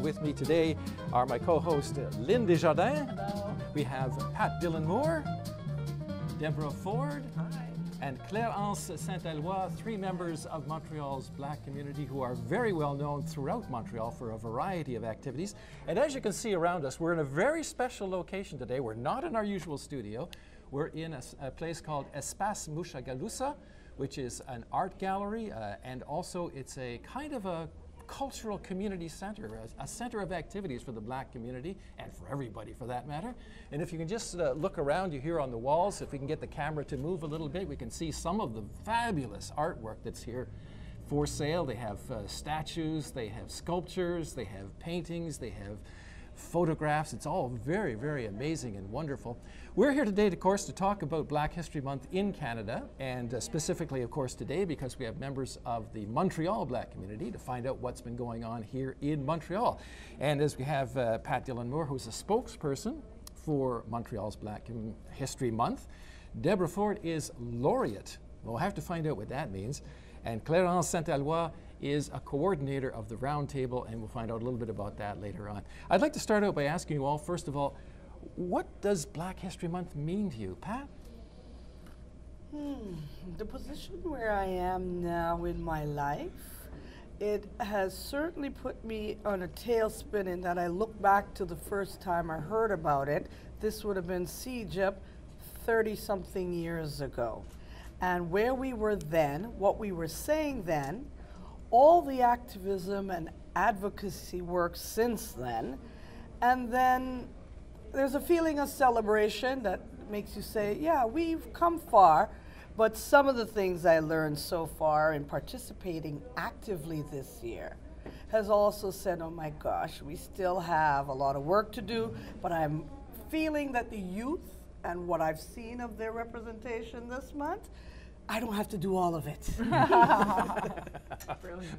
with me today are my co-host Lynn Desjardins. Hello. We have Pat Dillon-Moore, Deborah Ford, Hi. and Claire-Anse Saint-Éloi, three members of Montreal's Black community who are very well known throughout Montreal for a variety of activities. And as you can see around us, we're in a very special location today. We're not in our usual studio. We're in a place called Espace Mushagalusa, which is an art gallery, and also it's a kind of a cultural community center, a center of activities for the Black community, and for everybody for that matter. And if you can just look around you here on the walls, if we can get the camera to move a little bit, we can see some of the fabulous artwork that's here for sale. They have statues, they have sculptures, they have paintings, they have photographs. It's all very, very amazing and wonderful. We're here today, of course, to talk about Black History Month in Canada, and specifically, of course, today because we have members of the Montreal Black community to find out what's been going on here in Montreal. And as we have Pat Dillon-Moore, who's a spokesperson for Montreal's Black History Month. Deborah Ford is laureate. We'll have to find out what that means. And Claire-Anse Saint-Éloi is a coordinator of the roundtable, and we'll find out a little bit about that later on. I'd like to start out by asking you all, first of all, what does Black History Month mean to you? Pat? The position where I am now in my life, it has certainly put me on a tailspin in that I look back to the first time I heard about it. This would have been CEGEP 30-something years ago. And where we were then, what we were saying then, all the activism and advocacy work since then, and then there's a feeling of celebration that makes you say, yeah, we've come far, but some of the things I learned so far in participating actively this year has also said, oh my gosh, we still have a lot of work to do, but I'm feeling that the youth and what I've seen of their representation this month, I don't have to do all of it.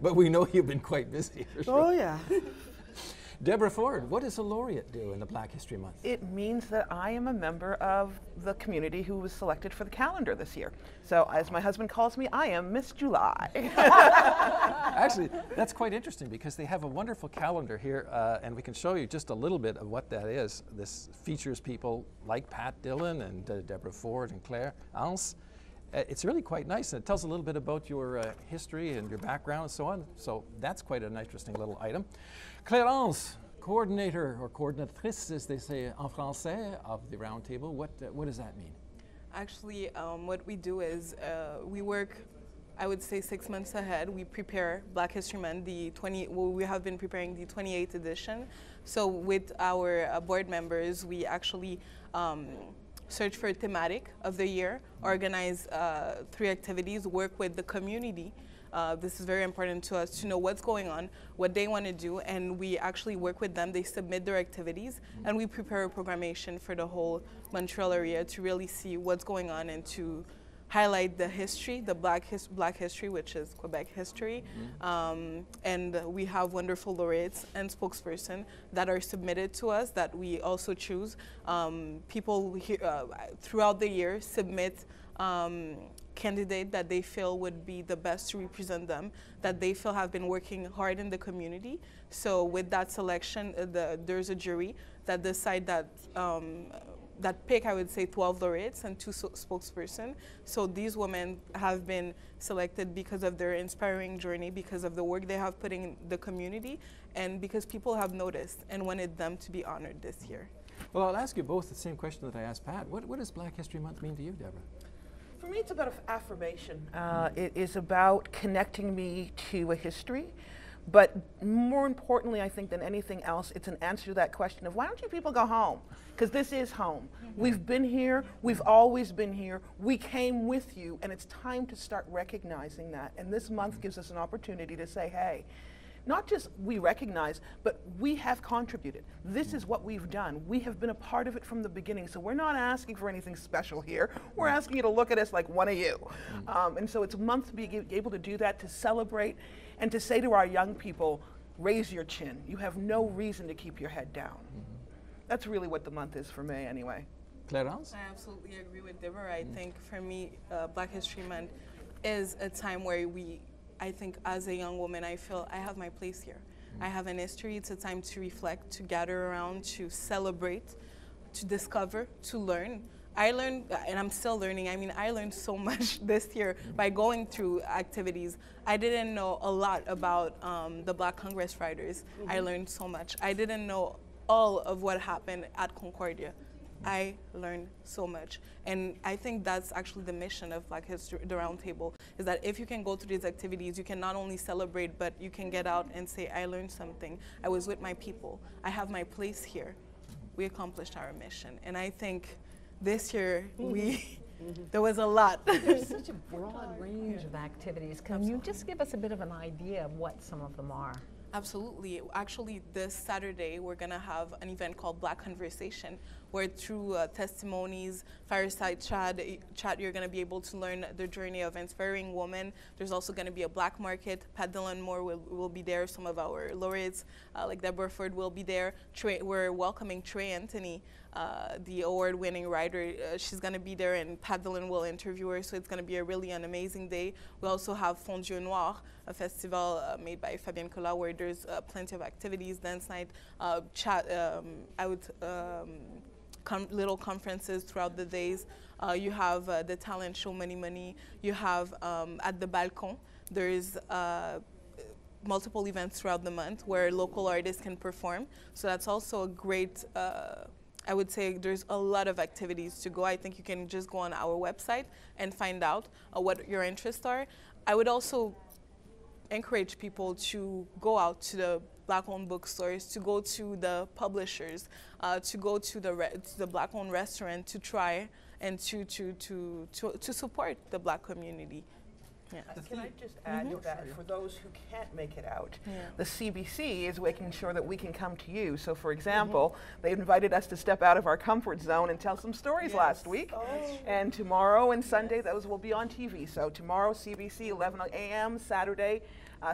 But we know you've been quite busy, for sure. Oh, yeah. Deborah Ford, what does a laureate do in the Black History Month? It means that I am a member of the community who was selected for the calendar this year. So as my husband calls me, I am Miss July. Actually, that's quite interesting because they have a wonderful calendar here, and we can show you just a little bit of what that is. This features people like Pat Dillon and Deborah Ford and Claire-Anse. It's really quite nice, and it tells a little bit about your history and your background and so on. So that's quite an interesting little item. Claire-Anse, coordinator or coordinatrice, as they say en français, of the roundtable. What does that mean? Actually, what we do is we work, I would say, 6 months ahead. We prepare Black History Month, we have been preparing the 28th edition. So with our board members, we actually search for a thematic of the year, organize 3 activities, work with the community. This is very important to us to know what's going on, what they want to do, and we actually work with them. They submit their activities, and we prepare a programmation for the whole Montreal area to really see what's going on and to highlight the history, the Black history, which is Quebec history. And we have wonderful laureates and spokespersons that are submitted to us that we also choose. People here, throughout the year submit candidate that they feel would be the best to represent them, that they feel have been working hard in the community. So with that selection, there's a jury that decide that pick, I would say, 12 laureates and 2 spokespersons. So these women have been selected because of their inspiring journey, because of the work they have put in the community, and because people have noticed and wanted them to be honored this year. Well, I'll ask you both the same question that I asked Pat. What does Black History Month mean to you, Deborah? For me, it's about affirmation. It is about connecting me to a history. But more importantly, I think, than anything else, it's an answer to that question of why don't you people go home? Because this is home. We've been here. We've always been here. We came with you, and it's time to start recognizing that. And this month gives us an opportunity to say, hey, not just we recognize, but we have contributed. This is what we've done. We have been a part of it from the beginning. So we're not asking for anything special here. We're asking you to look at us like one of you. And so it's a month to be able to do that, to celebrate, and to say to our young people, raise your chin. You have no reason to keep your head down. That's really what the month is for me anyway. Claire-Anse? I absolutely agree with Deborah. I think for me, Black History Month is a time where I think as a young woman, I feel I have my place here. I have an history. It's a time to reflect, to gather around, to celebrate, to discover, to learn. I learned, and I'm still learning. I mean, I learned so much this year by going through activities. I didn't know a lot about the Black Congress Riders. I learned so much. I didn't know all of what happened at Concordia. I learned so much. And I think that's actually the mission of Black History, the Roundtable, is that if you can go through these activities, you can not only celebrate, but you can get out and say, I learned something. I was with my people. I have my place here. We accomplished our mission. And I think this year, there was a lot. There's such a broad range of activities. Can you just give us a bit of an idea of what some of them are? Absolutely. Actually, this Saturday, we're going to have an event called Black Conversation, where through testimonies, fireside chat, you're going to be able to learn the journey of inspiring women. There's also going to be a black market. Pat Dillon Moore will be there. Some of our laureates, like Deborah Ford, will be there. We're welcoming Trey Anthony, the award-winning writer. She's going to be there, and Pat Dillon will interview her, so it's going to be an amazing day. We also have Fondue Noir, a festival made by Fabienne Collat, where there's plenty of activities, dance night, little conferences throughout the days. You have the talent show Money Money. You have at the Balcon, there's multiple events throughout the month where local artists can perform. So that's also a great, I would say there's a lot of activities to go. I think you can just go on our website and find out what your interests are. I would also encourage people to go out to the Black-owned bookstores, to go to the publishers, to go to the Black-owned restaurant to try and to support the Black community. Yeah. Can I just add to that, for those who can't make it out, the CBC is making sure that we can come to you. So for example, they invited us to step out of our comfort zone and tell some stories last week. And tomorrow and Sunday, those will be on TV. So tomorrow, CBC, 11 a.m., Saturday,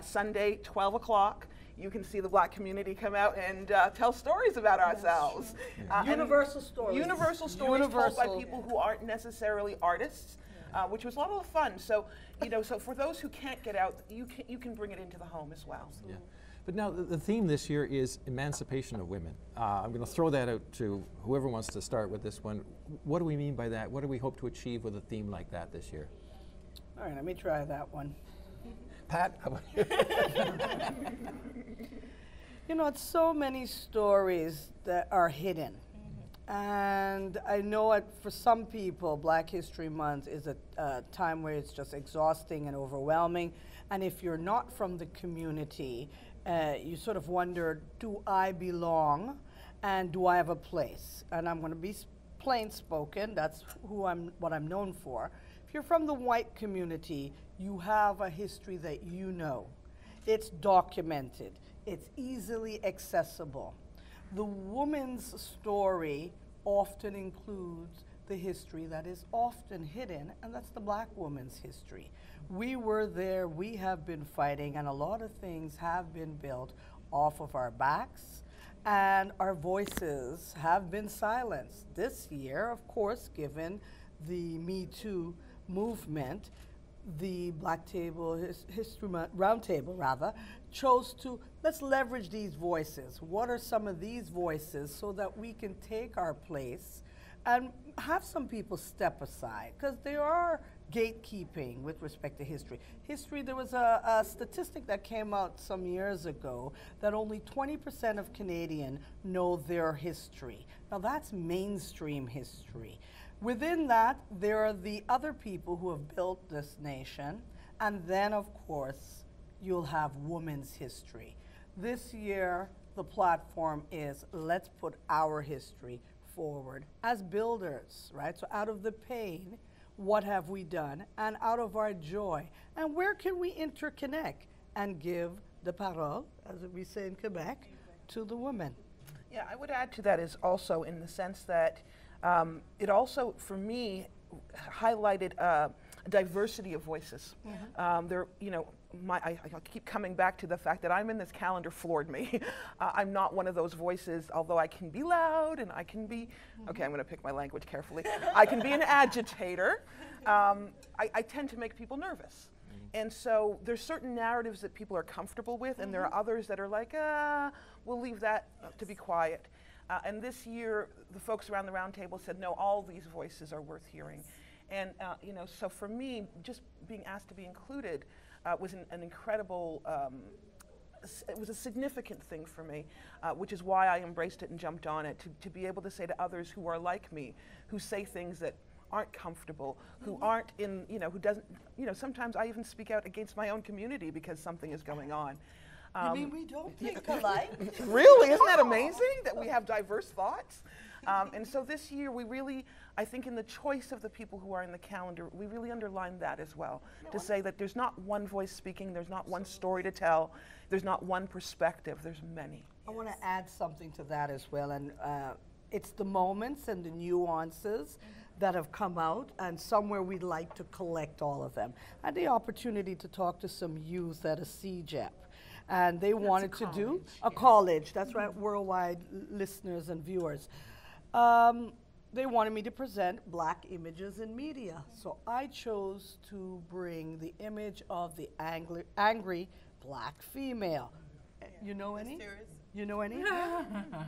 Sunday, 12 o'clock. You can see the Black community come out and tell stories about ourselves. Universal stories. Universal stories told by people who aren't necessarily artists. Which was a lot of fun. So, so for those who can't get out, you can bring it into the home as well. Yeah. But now the theme this year is emancipation of women. I'm going to throw that out to whoever wants to start with this one. What do we mean by that? What do we hope to achieve with a theme like that this year? All right, let me try that one. Pat, how about you? It's so many stories that are hidden. And I know for some people, Black History Month is a time where it's just exhausting and overwhelming. And if you're not from the community, you sort of wonder, do I belong and do I have a place? And I'm going to be plain spoken. That's what I'm known for. If you're from the white community, you have a history that you know. It's documented. It's easily accessible. The woman's story often includes the history that is often hidden, and that's the Black woman's history. We were there, we have been fighting, and a lot of things have been built off of our backs, and our voices have been silenced. This year, of course, given the Me Too movement, the Black History Roundtable chose to, let's leverage these voices. What are some of these voices so that we can take our place and have some people step aside? Because there are gatekeeping with respect to history. There was a statistic that came out some years ago that only 20% of Canadians know their history. Now that's mainstream history. Within that, there are the other people who have built this nation, and then, of course, you'll have women's history. This year, the platform is let's put our history forward as builders, right? So out of the pain, what have we done? And out of our joy, and where can we interconnect and give the parole, as we say in Quebec, to the women? Yeah, I would add to that is also in the sense that it also, for me, highlighted a diversity of voices. There, I keep coming back to the fact that I'm in this calendar floored me. I'm not one of those voices, although I can be loud and I can be, okay, I'm going to pick my language carefully. I can be an agitator. I tend to make people nervous. And so there's certain narratives that people are comfortable with, and there are others that are like, we'll leave that to be quiet. And this year, the folks around the round table said, no, all these voices are worth hearing. And you know, so for me, just being asked to be included was an incredible, it was a significant thing for me, which is why I embraced it and jumped on it, to be able to say to others who are like me, who say things that aren't comfortable, who aren't in, you know, who doesn't, you know, sometimes I even speak out against my own community because something is going on. You mean we don't think alike? Really? Isn't that amazing that we have diverse thoughts? And so this year we really, I think in the choice of the people who are in the calendar, we really underlined that as well, to say that there's not one voice speaking, there's not one story to tell, there's not one perspective, there's many. I want to add something to that as well, and it's the moments and the nuances that have come out, and somewhere we'd like to collect all of them. I had the opportunity to talk to some youth at a CJEP, and they wanted to do a college. That's right, worldwide listeners and viewers. They wanted me to present Black images in media. So I chose to bring the image of the angry Black female. You know any? You know any?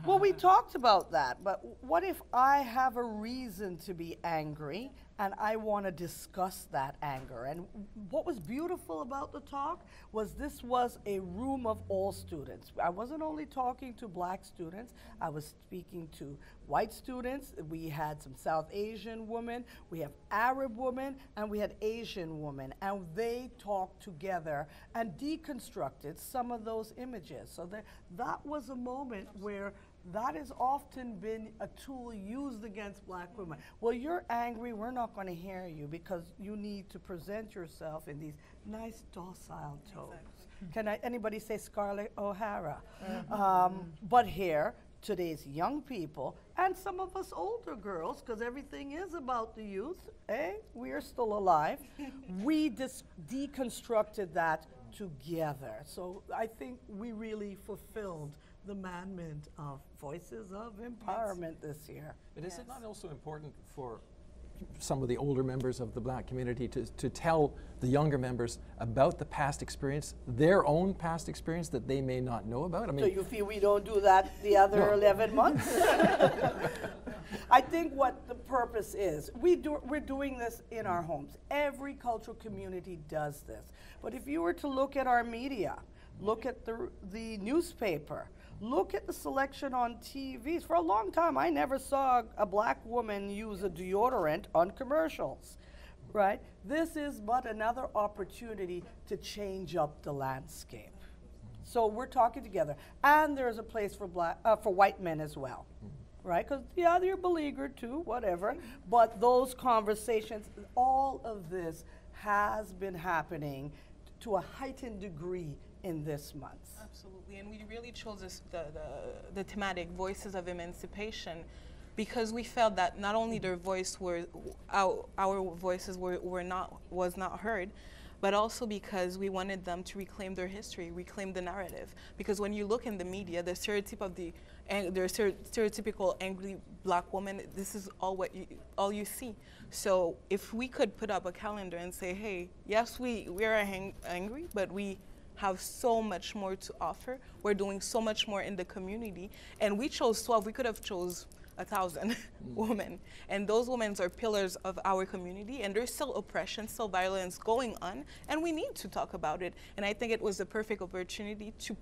Well, we talked about that, but what if I have a reason to be angry and I want to discuss that anger? And what was beautiful about the talk was this was a room of all students. I wasn't only talking to Black students, I was speaking to white students. We had some South Asian women, we have Arab women, and we had Asian women, and they talked together and deconstructed some of those images. So that was a moment where that has often been a tool used against Black women. Well, you're angry, we're not going to hear you because you need to present yourself in these nice docile tones. Can anybody say Scarlett O'Hara? But here, today's young people, and some of us older girls, because everything is about the youth, we are still alive, we deconstructed that together. So I think we really fulfilled the mandate of Voices of Empowerment this year. But is it not also important for some of the older members of the Black community to tell the younger members about the past experience, their own past experience that they may not know about? I mean, so you feel we don't do that the other 11 months? I think what the purpose is, we're doing this in our homes. Every cultural community does this. But if you were to look at our media, look at the newspaper, look at the selection on TVs. For a long time, I never saw a Black woman use a deodorant on commercials, right? This is but another opportunity to change up the landscape. So we're talking together. And there's a place for white men as well, right? Because, yeah, they're beleaguered too, whatever. But those conversations, all of this has been happening to a heightened degree in this month. Absolutely, and we really chose this, the thematic Voices of Emancipation because we felt that not only their voice our voices was not heard, but also because we wanted them to reclaim their history, reclaim the narrative. Because when you look in the media, the stereotype of the stereotypical angry Black woman, this is all you see. So if we could put up a calendar and say, hey, yes, we are angry, but we have so much more to offer. We're doing so much more in the community. And we chose 12, we could have chose 1,000 women. And those women are pillars of our community, and there's still oppression, still violence going on, and we need to talk about it. And I think it was the perfect opportunity to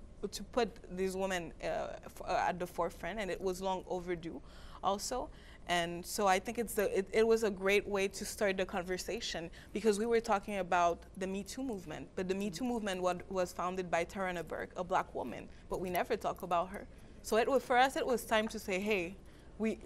put these women at the forefront, and it was long overdue also. And so I think it was a great way to start the conversation because we were talking about the Me Too movement, but the Me Too movement was founded by Tarana Burke, a Black woman, but we never talk about her. So for us, it was time to say, hey,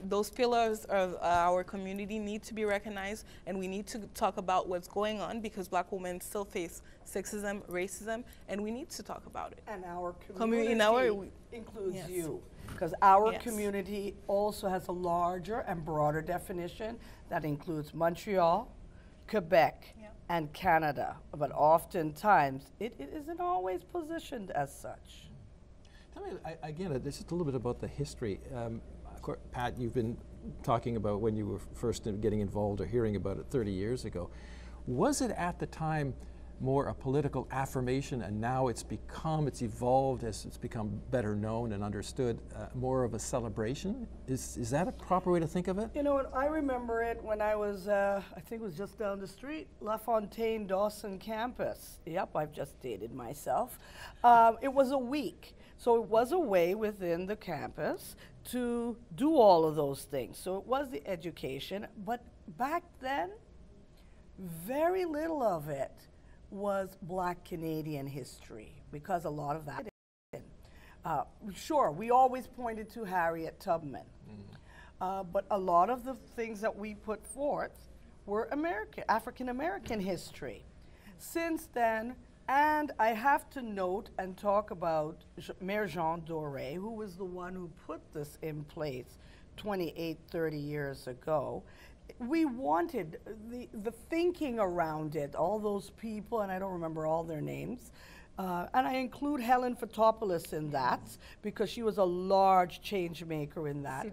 those pillars of our community need to be recognized, and we need to talk about what's going on because Black women still face sexism, racism, and we need to talk about it. And our community includes you. Because our community also has a larger and broader definition that includes Montreal, Quebec, and Canada. But oftentimes, it isn't always positioned as such. Tell me, again, just a little bit about the history. Of course, Pat, you've been talking about when you were first getting involved or hearing about it 30 years ago. Was it at the time more a political affirmation, and now it's evolved as it's become better known and understood, more of a celebration? Is that a proper way to think of it? You know what, I remember it when I was, I think it was just down the street, LaFontaine Dawson campus. Yep, I've just dated myself. It was a week. So it was a way within the campus to do all of those things. So it was the education, but back then, very little of it was Black Canadian history, because a lot of that is sure, we always pointed to Harriet Tubman, but a lot of the things that we put forth were African American history. Since then, and I have to note and talk about Mayor Jean Doré, who was the one who put this in place 28, 30 years ago. We wanted the thinking around it, all those people, and I don't remember all their names, and I include Helen Fotopoulos in that because she was a large change maker in that.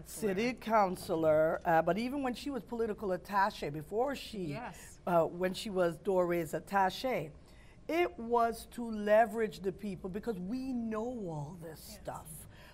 City councilor, but even when she was political attaché, before she, when she was Doré's attaché, it was to leverage the people because we know all this stuff.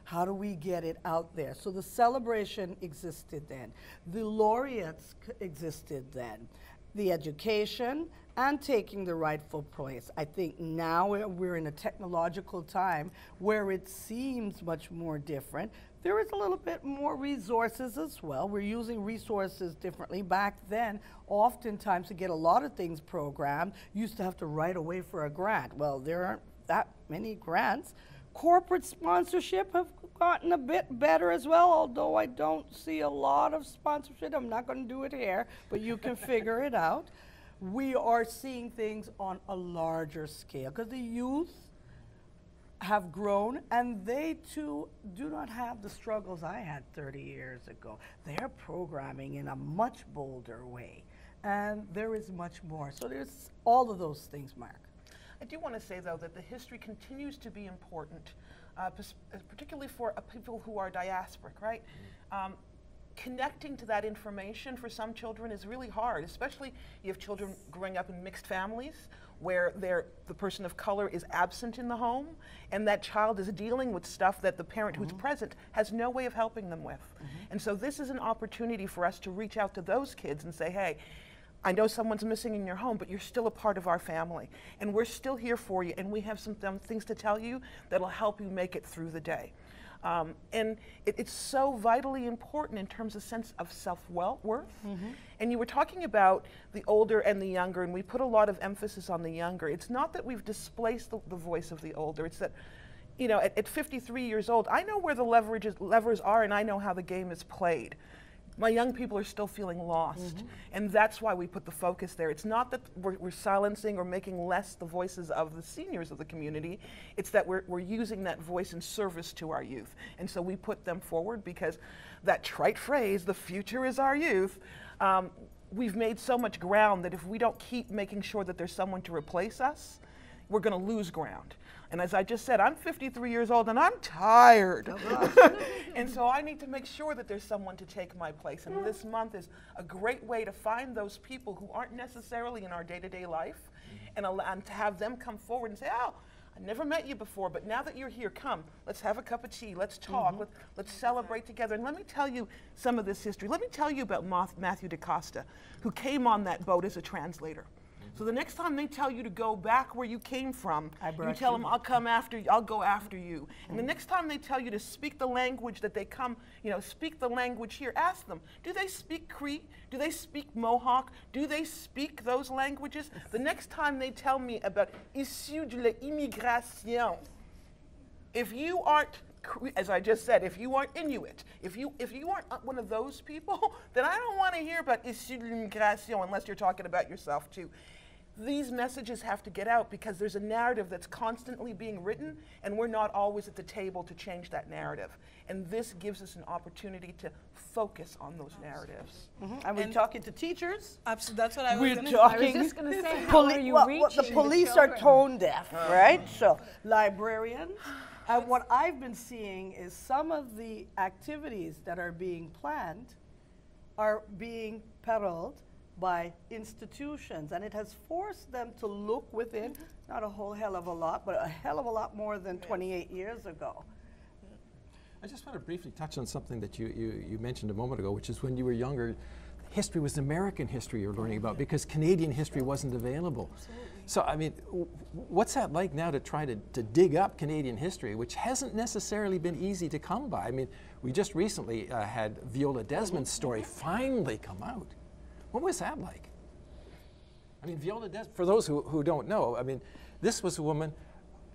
How do we get it out there? So the celebration existed then. The laureates existed then. The education and taking the rightful place. I think now we're in a technological time where it seems much more different. There is a little bit more resources as well. We're using resources differently. Back then, oftentimes to get a lot of things programmed, you used to have to write away for a grant. Well, there aren't that many grants. Corporate sponsorship have gotten a bit better as well, although I don't see a lot of sponsorship. I'm not going to do it here, but you can figure it out. We are seeing things on a larger scale because the youth have grown, and they too do not have the struggles I had 30 years ago. They're programming in a much bolder way, and there is much more. So there's all of those things, Mark. I do want to say, though, that the history continues to be important, particularly for people who are diasporic, right? Connecting to that information for some children is really hard, especially you have children growing up in mixed families where the person of color is absent in the home, and that child is dealing with stuff that the parent who's present has no way of helping them with. And so this is an opportunity for us to reach out to those kids and say, hey, I know someone's missing in your home, but you're still a part of our family, and we're still here for you, and we have some things to tell you that'll help you make it through the day. And it's so vitally important in terms of sense of self-worth. And you were talking about the older and the younger, and we put a lot of emphasis on the younger. It's not that we've displaced the voice of the older, it's that, you know, at 53 years old, I know where the levers are, and I know how the game is played. My young people are still feeling lost, and that's why we put the focus there. It's not that we're silencing or making less the voices of the seniors of the community, it's that we're using that voice in service to our youth. And so we put them forward because that trite phrase, the future is our youth, we've made so much ground that if we don't keep making sure that there's someone to replace us, we're gonna lose ground. And as I just said, I'm 53 years old and I'm tired. And so I need to make sure that there's someone to take my place. And this month is a great way to find those people who aren't necessarily in our day-to-day life and to have them come forward and say, oh, I never met you before, but now that you're here, come, let's have a cup of tea, let's talk, let's celebrate together. And let me tell you some of this history. Let me tell you about Matthew DaCosta, who came on that boat as a translator. So the next time they tell you to go back where you came from, you tell them, I'll come after you, I'll go after you. And the next time they tell you to speak the language that they come, you know, speak the language here, ask them, do they speak Cree? Do they speak Mohawk? Do they speak those languages? The next time they tell me about issu de l'immigration, if you aren't, as I just said, if you aren't Inuit, if you aren't one of those people, then I don't want to hear about issu de l'immigration unless you're talking about yourself too. These messages have to get out because there's a narrative that's constantly being written, and we're not always at the table to change that narrative. And this gives us an opportunity to focus on those narratives. And we're talking to teachers. Absolutely, that's what I was going to say. I was just going to say, how are you reaching the police are tone deaf, right? So librarians. And what I've been seeing is some of the activities that are being planned are being peddled by institutions, and it has forced them to look within, not a whole hell of a lot, but a hell of a lot more than 28 years ago. I just want to briefly touch on something that you mentioned a moment ago, which is when you were younger, history was American history you were learning about because Canadian history wasn't available. Absolutely. So, I mean, what's that like now to try to dig up Canadian history, which hasn't necessarily been easy to come by? I mean, we just recently had Viola Desmond's story finally come out. What was that like? I mean, Viola Desmond, for those who don't know, I mean, this was a woman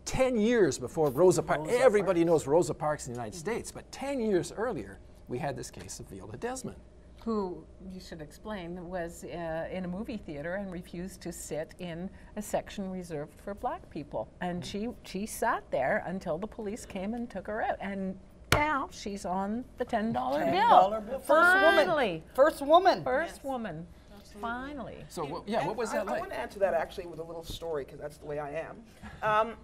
10 years before Rosa Parks. Everybody knows Rosa Parks in the United States, but 10 years earlier, we had this case of Viola Desmond. Who, you should explain, was in a movie theater and refused to sit in a section reserved for black people. And she sat there until the police came and took her out. And now she's on the $10 bill. Finally. First woman. First woman. Finally. So, what was that like? I want to answer that actually with a little story, because that's the way I am.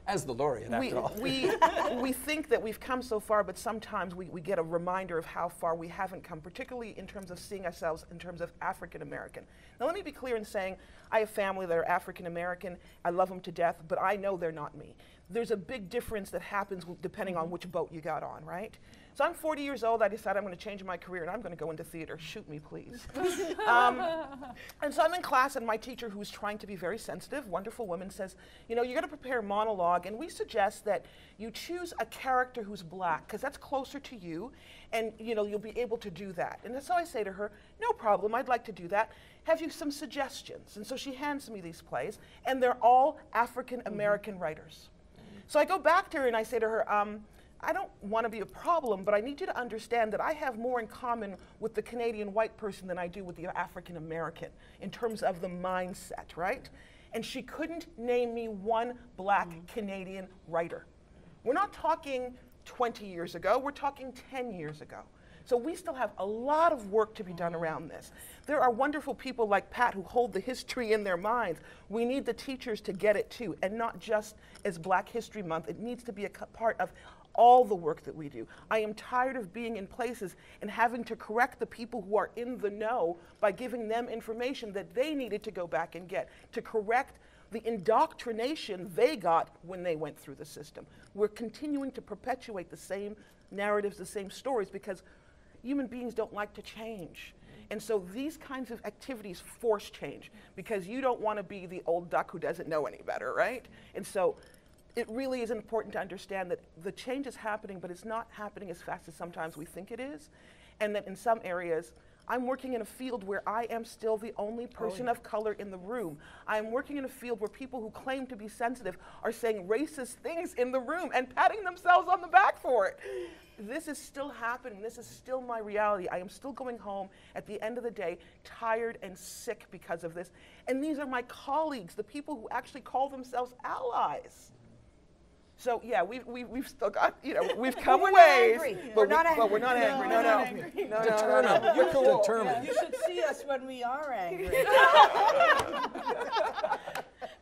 As the laureate, after all. We think that we've come so far, but sometimes we get a reminder of how far we haven't come, particularly in terms of seeing ourselves in terms of African American. Now let me be clear in saying I have family that are African American. I love them to death, but I know they're not me. There's a big difference that happens depending on which boat you got on, right? So I'm 40 years old, I decided I'm going to change my career and I'm going to go into theater. Shoot me, please. And so I'm in class and my teacher, who's trying to be very sensitive, wonderful woman, says, you know, you're going to prepare a monologue and we suggest that you choose a character who's black because that's closer to you and, you know, you'll be able to do that. And so I say to her, no problem, I'd like to do that. Have you some suggestions? And so she hands me these plays and they're all African American writers. So I go back to her and I say to her, I don't want to be a problem, but I need you to understand that I have more in common with the Canadian white person than I do with the African American in terms of the mindset, right? And she couldn't name me one black Canadian writer. We're not talking 20 years ago, we're talking 10 years ago. So we still have a lot of work to be done around this. There are wonderful people like Pat who hold the history in their minds. We need the teachers to get it too, and not just as Black History Month. It needs to be a part of all the work that we do. I am tired of being in places and having to correct the people who are in the know by giving them information that they needed to go back and get, to correct the indoctrination they got when they went through the system. We're continuing to perpetuate the same narratives, the same stories, because human beings don't like to change. And so these kinds of activities force change, because you don't want to be the old duck who doesn't know any better, right? And so it really is important to understand that the change is happening, but it's not happening as fast as sometimes we think it is. And that in some areas, I'm working in a field where I am still the only person of color in the room. I'm working in a field where people who claim to be sensitive are saying racist things in the room and patting themselves on the back for it. This is still happening. This is still my reality. I am still going home at the end of the day tired and sick because of this. And these are my colleagues, the people who actually call themselves allies. So yeah, we've still got, you know, we've come a ways, but we're not angry. No, Determined. You're determined. You should see us when we are angry.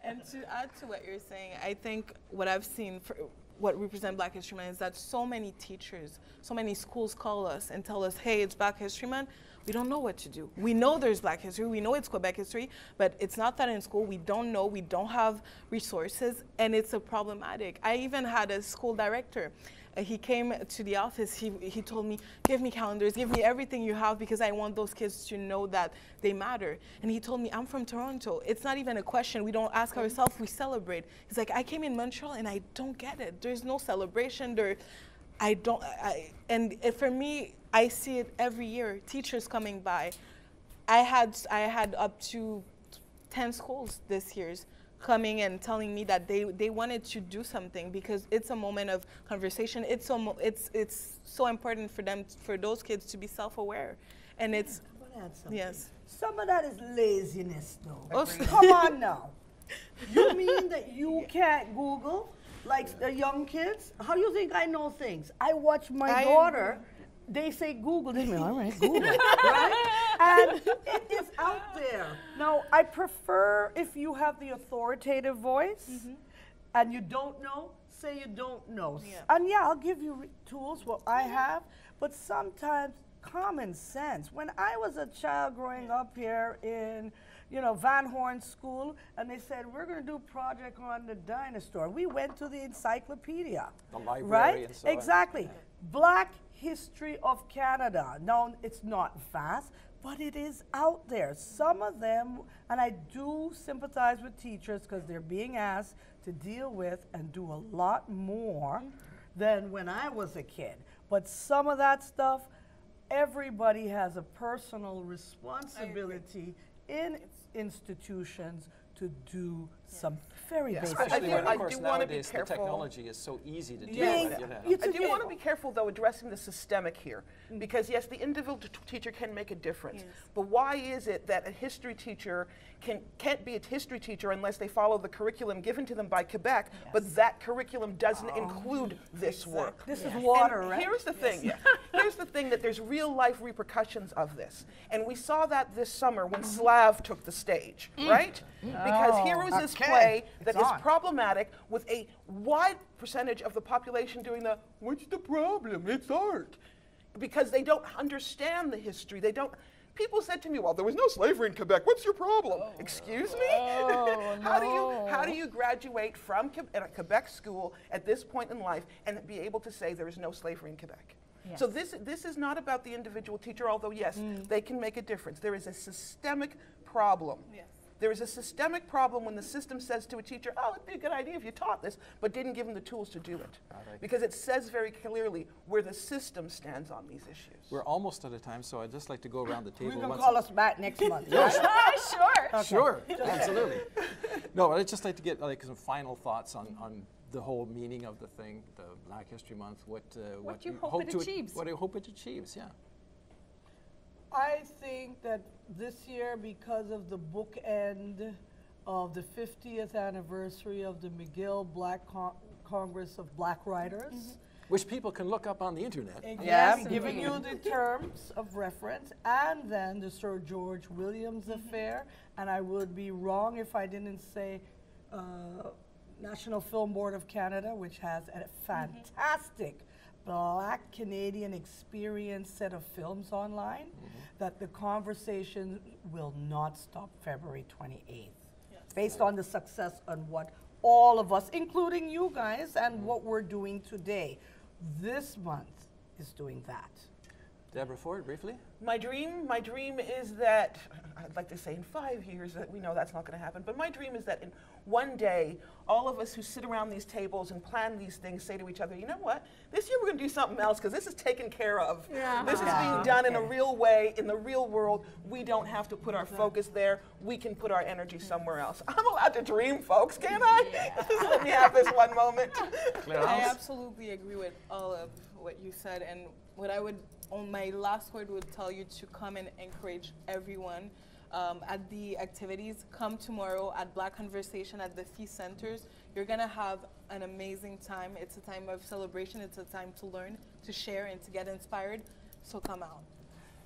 And to add to what you're saying, I think what I've seen for what represent Black History Month is that so many teachers, so many schools call us and tell us, hey, it's Black History Month. We don't know what to do. We know there's Black history, we know it's Quebec history, but it's not that in school. We don't know, we don't have resources, and it's a problematic. I even had a school director. He came to the office, he told me, give me calendars, give me everything you have because I want those kids to know that they matter. And he told me, I'm from Toronto. It's not even a question. We don't ask ourselves, we celebrate. He's like, I came in Montreal and I don't get it. There's no celebration. And for me, I see it every year, teachers coming by. I had up to 10 schools this year coming and telling me that they wanted to do something because it's a moment of conversation. It's so important for them, for those kids to be self-aware. And it's, yes. Some of that is laziness though. Come on now. You mean that you can't Google like the young kids? How do you think I know things? I watch my daughter. They say Google, they mean, all right, Google, right? And it is out there. Now, I prefer if you have the authoritative voice and you don't know, say you don't know. Yeah. And yeah, I'll give you tools, what I have, but sometimes common sense. When I was a child growing up here in, you know, Van Horn School, and they said, we're going to do a project on the dinosaur, we went to the encyclopedia. The library right? and so on. Exactly. Yeah. Black History of Canada. No, it's not vast, but it is out there. Some of them, and I do sympathize with teachers because they're being asked to deal with and do a lot more than when I was a kid. But some of that stuff, everybody has a personal responsibility in institutions to do some very basic Especially when, I of course, do wanna be nowadays the careful. technology is so easy to deal Yeah. with. You know. It's I a do bit- want to be careful, though, addressing the systemic here, because yes, the individual teacher can make a difference. Yes. But why is it that a history teacher can't be a history teacher unless they follow the curriculum given to them by Quebec, but that curriculum doesn't include this work? This is water, And right? here's the thing. Here's the thing, that there's real life repercussions of this. And we saw that this summer when Slav took the stage, right? Because here was this play that is problematic with a wide percentage of the population doing the, what's the problem? It's art. Because they don't understand the history. They don't. People said to me, well, there was no slavery in Quebec. What's your problem? Excuse me? How do you graduate from a Quebec school at this point in life and be able to say there is no slavery in Quebec? Yes. So this is not about the individual teacher, although yes, they can make a difference. There is a systemic problem. Yes. There is a systemic problem when the system says to a teacher, oh, it'd be a good idea if you taught this, but didn't give them the tools to do it. Right. Because it says very clearly where the system stands on these issues. We're almost out of time, so I'd just like to go around the table. You can once- call us back next month. Sure. Sure, absolutely. No, I'd just like to get like some final thoughts on the whole meaning of the thing, the Black History Month. What you hope it achieves. What I hope it achieves, yeah. I think that this year, because of the bookend of the 50th anniversary of the McGill Black Congress of Black Writers, Which people can look up on the internet. Yes, giving you the terms of reference, and then the Sir George Williams affair, and I would be wrong if I didn't say National Film Board of Canada, which has a fantastic Black Canadian experience set of films online, that the conversation will not stop February 28th, based on the success on what all of us, including you guys, and what we're doing today. This month is doing that. Deborah Ford, briefly. My dream is that, I'd like to say in 5 years, that we know that's not going to happen, but my dream is that in one day, all of us who sit around these tables and plan these things say to each other, you know what, this year we're going to do something else because this is taken care of. This is being done in a real way, in the real world. We don't have to put our focus there. We can put our energy somewhere else. I'm allowed to dream, folks, can't I? Just let me have this one moment. I absolutely agree with all of what you said, and what I would, on my last word, would tell you to come and encourage everyone at the activities. Come tomorrow at Black Conversation at the Feast Centers. You're gonna have an amazing time. It's a time of celebration. It's a time to learn, to share, and to get inspired. So come out.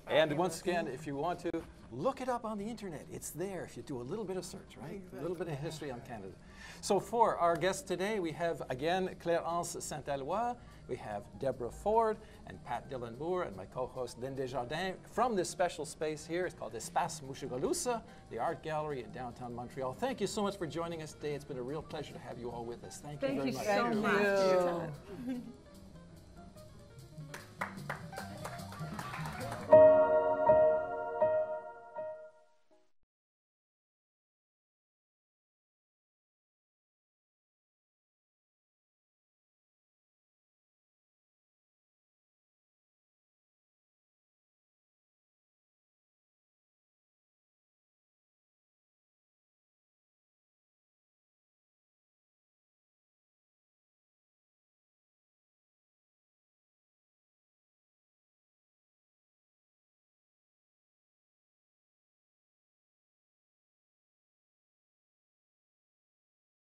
And once again, if you want to, look it up on the internet. It's there if you do a little bit of search, right? A little bit of history on Canada. So for our guests today, we have, again, Claire-Anse Saint-Alois, we have Deborah Ford, and Pat Dillon-Moore, and my co-host Lynn Desjardins from this special space here. It's called Espace Mushagalusa, the art gallery in downtown Montreal. Thank you so much for joining us today. It's been a real pleasure to have you all with us. Thank you very much. Thank you so much. you.